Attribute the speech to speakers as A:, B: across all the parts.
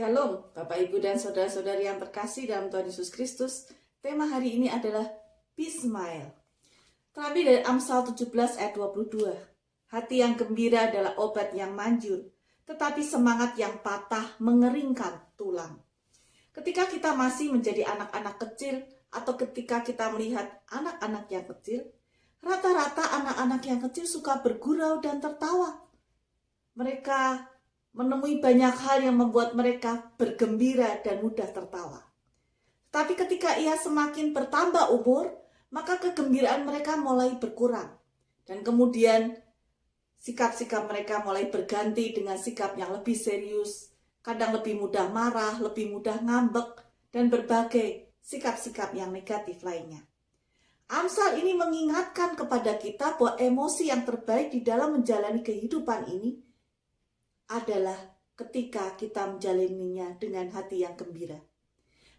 A: Shalom, Bapak, Ibu, dan Saudara-saudari yang terkasih dalam Tuhan Yesus Kristus. Tema hari ini adalah Be Smile. Terambil dari Amsal 17 ayat 22. Hati yang gembira adalah obat yang manjur, tetapi semangat yang patah mengeringkan tulang. Ketika kita masih menjadi anak-anak kecil, atau ketika kita melihat anak-anak yang kecil, rata-rata anak-anak yang kecil suka bergurau dan tertawa. Mereka menemui banyak hal yang membuat mereka bergembira dan mudah tertawa. Tapi ketika ia semakin bertambah umur, maka kegembiraan mereka mulai berkurang. Dan kemudian sikap-sikap mereka mulai berganti dengan sikap yang lebih serius, kadang lebih mudah marah, lebih mudah ngambek, dan berbagai sikap-sikap yang negatif lainnya. Amsal ini mengingatkan kepada kita bahwa emosi yang terbaik di dalam menjalani kehidupan ini adalah ketika kita menjalaninya dengan hati yang gembira.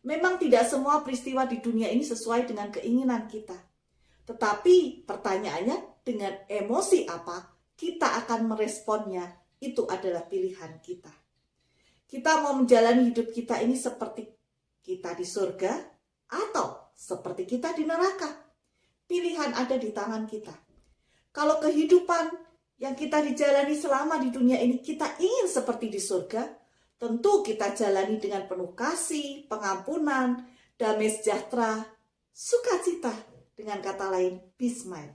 A: Memang tidak semua peristiwa di dunia ini sesuai dengan keinginan kita. Tetapi pertanyaannya, dengan emosi apa kita akan meresponnya, itu adalah pilihan kita. Kita mau menjalani hidup kita ini seperti kita di surga atau seperti kita di neraka. Pilihan ada di tangan kita. Kalau kehidupan yang kita dijalani selama di dunia ini kita ingin seperti di surga, tentu kita jalani dengan penuh kasih, pengampunan, damai sejahtera, sukacita, dengan kata lain, be smile.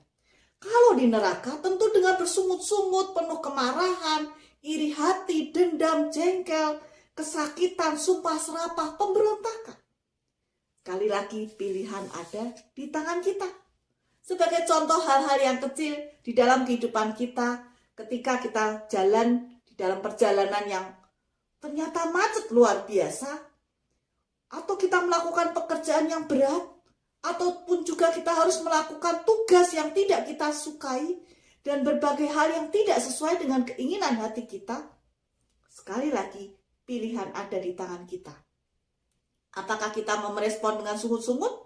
A: Kalau di neraka tentu dengan bersungut-sungut, penuh kemarahan, iri hati, dendam, jengkel, kesakitan, sumpah serapah, pemberontakan. Sekali lagi pilihan ada di tangan kita. Sebagai contoh hal-hal yang kecil di dalam kehidupan kita, ketika kita jalan di dalam perjalanan yang ternyata macet luar biasa, atau kita melakukan pekerjaan yang berat, ataupun juga kita harus melakukan tugas yang tidak kita sukai, dan berbagai hal yang tidak sesuai dengan keinginan hati kita, sekali lagi pilihan ada di tangan kita. Apakah kita mau merespon dengan sungut-sungut,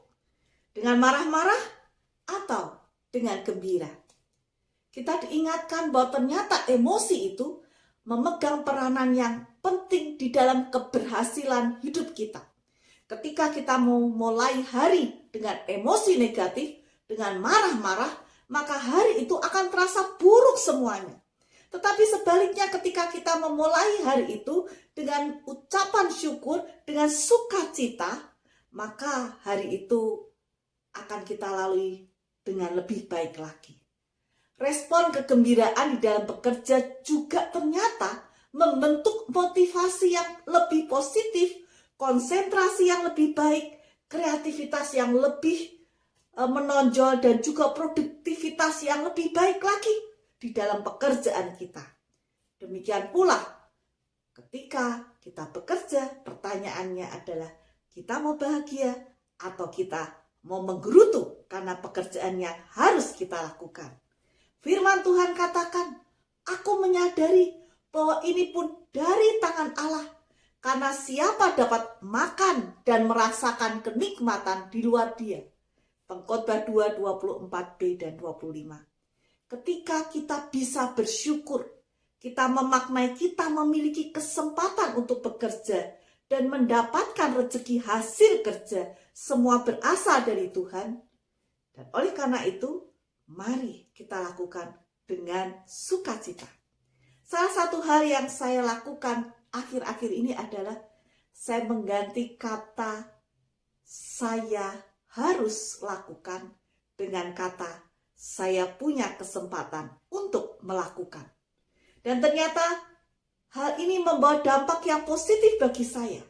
A: dengan marah-marah, atau dengan gembira? Kita diingatkan bahwa ternyata emosi itu memegang peranan yang penting di dalam keberhasilan hidup kita. Ketika kita mau mulai hari dengan emosi negatif, dengan marah-marah, maka hari itu akan terasa buruk semuanya. Tetapi sebaliknya ketika kita memulai hari itu dengan ucapan syukur, dengan sukacita, maka hari itu akan kita lalui dengan lebih baik lagi. Respon kegembiraan di dalam bekerja juga ternyata membentuk motivasi yang lebih positif, konsentrasi yang lebih baik, kreativitas yang lebih menonjol, dan juga produktivitas yang lebih baik lagi di dalam pekerjaan kita. Demikian pula ketika kita bekerja, pertanyaannya adalah kita mau bahagia atau kita mau menggerutu karena pekerjaan yang harus kita lakukan. Firman Tuhan katakan, aku menyadari bahwa ini pun dari tangan Allah, karena siapa dapat makan dan merasakan kenikmatan di luar Dia. Pengkhotbah 2, 24b dan 25. Ketika kita bisa bersyukur, kita memaknai kita memiliki kesempatan untuk bekerja dan mendapatkan rezeki hasil kerja, semua berasal dari Tuhan. Dan oleh karena itu, mari kita lakukan dengan sukacita. Salah satu hal yang saya lakukan akhir-akhir ini adalah saya mengganti kata saya harus lakukan dengan kata saya punya kesempatan untuk melakukan. Dan ternyata hal ini membawa dampak yang positif bagi saya.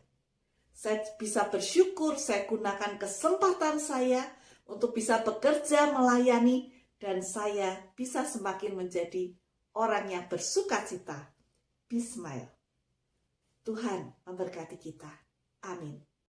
A: Saya bisa bersyukur, saya gunakan kesempatan saya untuk bisa bekerja, melayani, dan saya bisa semakin menjadi orang yang bersukacita. Be smile. Tuhan memberkati kita. Amin.